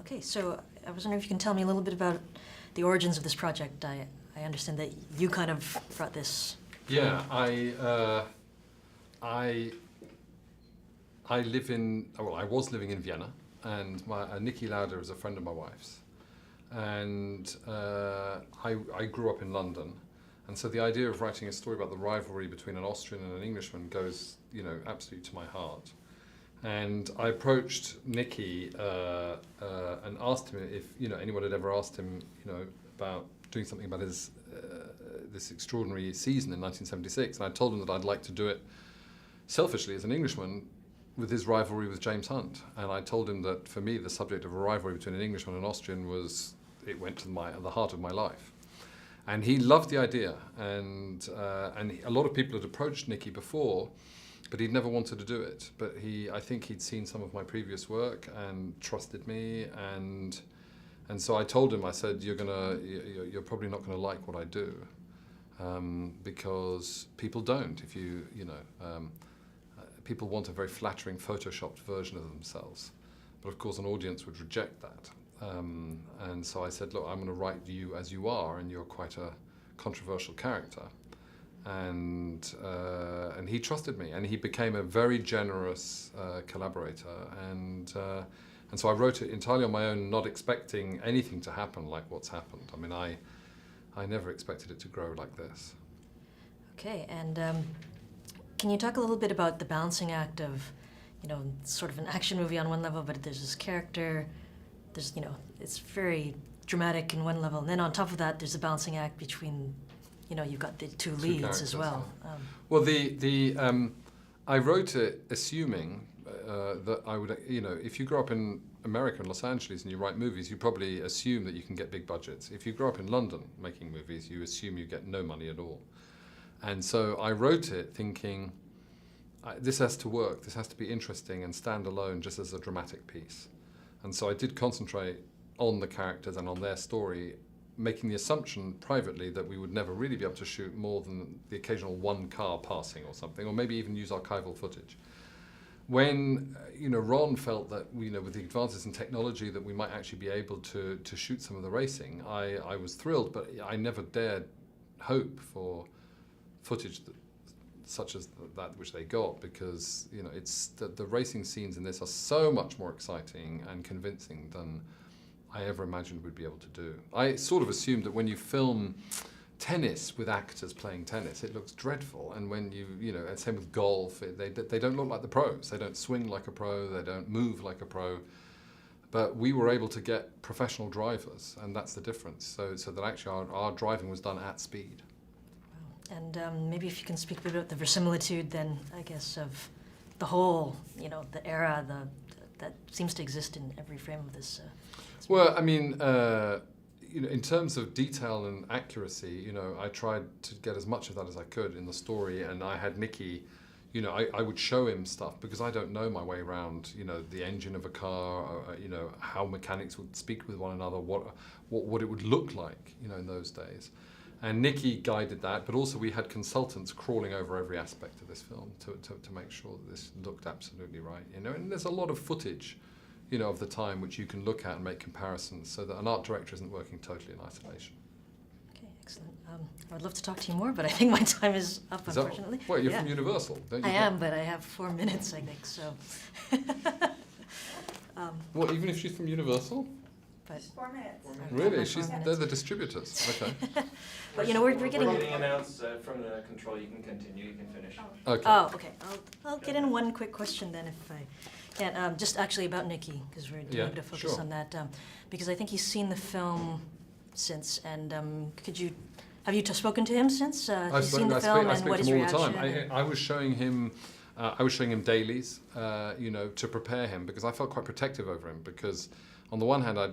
Okay, so I was wondering if you can tell me a little bit about the origins of this project. I understand that you kind of brought this. Yeah, I live in, well, I was living in Vienna, and Niki Lauda is a friend of my wife's. And I grew up in London. And so the idea of writing a story about the rivalry between an Austrian and an Englishman goes, absolutely to my heart. And I approached Niki and asked him if, anyone had ever asked him, about doing something about his this extraordinary season in 1976. And I told him that I'd like to do it selfishly as an Englishman with his rivalry with James Hunt. And I told him that for me, the subject of a rivalry between an Englishman and an Austrian it went to the heart of my life. And he loved the idea. And a lot of people had approached Niki before, but he'd never wanted to do it. But I think he'd seen some of my previous work and trusted me. And so I told him, I said, you're probably not going to like what I do, because people don't. People want a very flattering, photoshopped version of themselves. But of course, an audience would reject that. And so I said, look, I'm going to write you as you are, and you're quite a controversial character. And he trusted me, and he became a very generous collaborator. And so I wrote it entirely on my own, not expecting anything to happen like what's happened. I mean, I never expected it to grow like this. Okay, and can you talk a little bit about the balancing act of, sort of an action movie on one level, but there's this character, it's very dramatic in one level, and then on top of that, there's a balancing act between, you've got the two leads as well. Yeah. I wrote it assuming that I would, if you grow up in America and Los Angeles and you write movies, you probably assume that you can get big budgets. If you grow up in London making movies, you assume you get no money at all. And so I wrote it thinking, this has to work, this has to be interesting and stand alone just as a dramatic piece. And so I did concentrate on the characters and on their story, making the assumption privately that we would never really be able to shoot more than the occasional one car passing or something, or maybe even use archival footage. When Ron felt that with the advances in technology that we might actually be able to shoot some of the racing, I was thrilled, but I never dared hope for footage such as that which they got, because it's the racing scenes in this are so much more exciting and convincing than I ever imagined we'd be able to do. I sort of assumed that when you film tennis with actors playing tennis, it looks dreadful, and when and same with golf, they don't look like the pros. They don't swing like a pro, they don't move like a pro. But we were able to get professional drivers, and that's the difference. So that actually our driving was done at speed. And maybe if you can speak a bit about the verisimilitude then, I guess, of the whole, the era that seems to exist in every frame of this. Well, I mean, in terms of detail and accuracy, I tried to get as much of that as I could in the story, and I had Niki, I would show him stuff because I don't know my way around, the engine of a car, how mechanics would speak with one another, what it would look like, in those days. And Niki guided that, but also we had consultants crawling over every aspect of this film to make sure that this looked absolutely right. And there's a lot of footage, of the time which you can look at and make comparisons, so that an art director isn't working totally in isolation. Okay, excellent. I would love to talk to you more, but I think my time is up, unfortunately. You're from Universal, don't you? I am, but I have 4 minutes, I think, so. What, even if she's from Universal? But 4 minutes. Really? They're the distributors. Okay. But we're getting... We're getting announced from the control. You can continue. You can finish. Okay. Oh, okay. I'll get in one quick question then, if I can. Just actually about Niki, because we're doing a bit of focus on that. Because I think he's seen the film since, and have you spoken to him since? He's seen the film, and what his reaction? I speak to him all the time. I was showing him dailies, to prepare him, because I felt quite protective over him, because on the one hand, I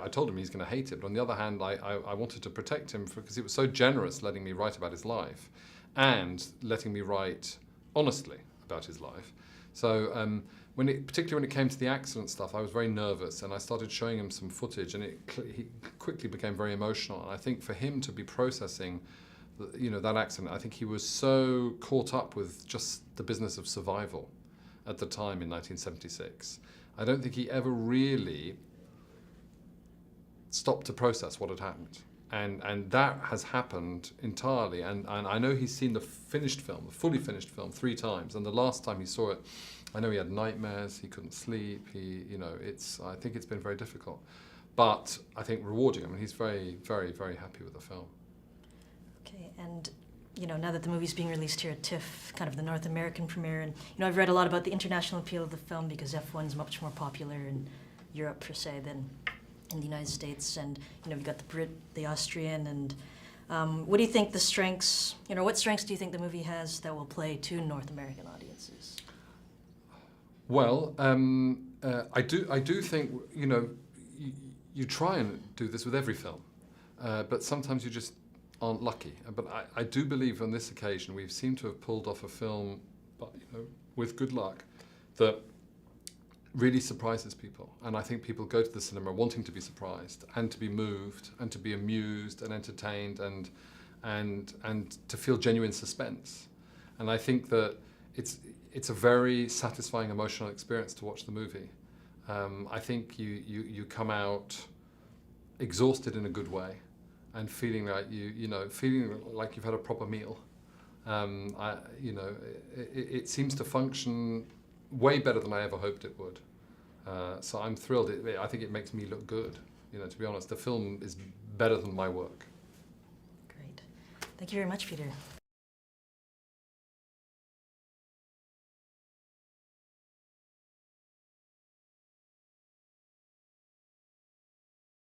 told him he's going to hate it, but on the other hand, I wanted to protect him because he was so generous letting me write about his life and letting me write honestly about his life. So particularly when it came to the accident stuff, I was very nervous, and I started showing him some footage, and he quickly became very emotional. And I think for him to be processing that accident, I think he was so caught up with just the business of survival at the time in 1976. I don't think he ever really stopped to process what had happened. And that has happened entirely. And I know he's seen the finished film, the fully finished film, 3 times. And the last time he saw it, I know he had nightmares, he couldn't sleep, I think it's been very difficult. But I think rewarding. I mean, he's very, very, very happy with the film. Okay, and now that the movie's being released here at TIFF, kind of the North American premiere, and I've read a lot about the international appeal of the film because F1's much more popular in Europe, per se, than in the United States, and you've got the Brit, the Austrian, and what do you think the strengths, what strengths do you think the movie has that will play to North American audiences? Well, I do think, you try and do this with every film, but sometimes you just aren't lucky. But I do believe on this occasion we seem to have pulled off a film, but with good luck, that really surprises people. And I think people go to the cinema wanting to be surprised and to be moved and to be amused and entertained and to feel genuine suspense. And I think that it's a very satisfying emotional experience to watch the movie. I think you come out exhausted in a good way and feeling like feeling like you've had a proper meal. It seems to function way better than I ever hoped it would. So I'm thrilled. I think it makes me look good. To be honest, the film is better than my work. Great. Thank you very much, Peter.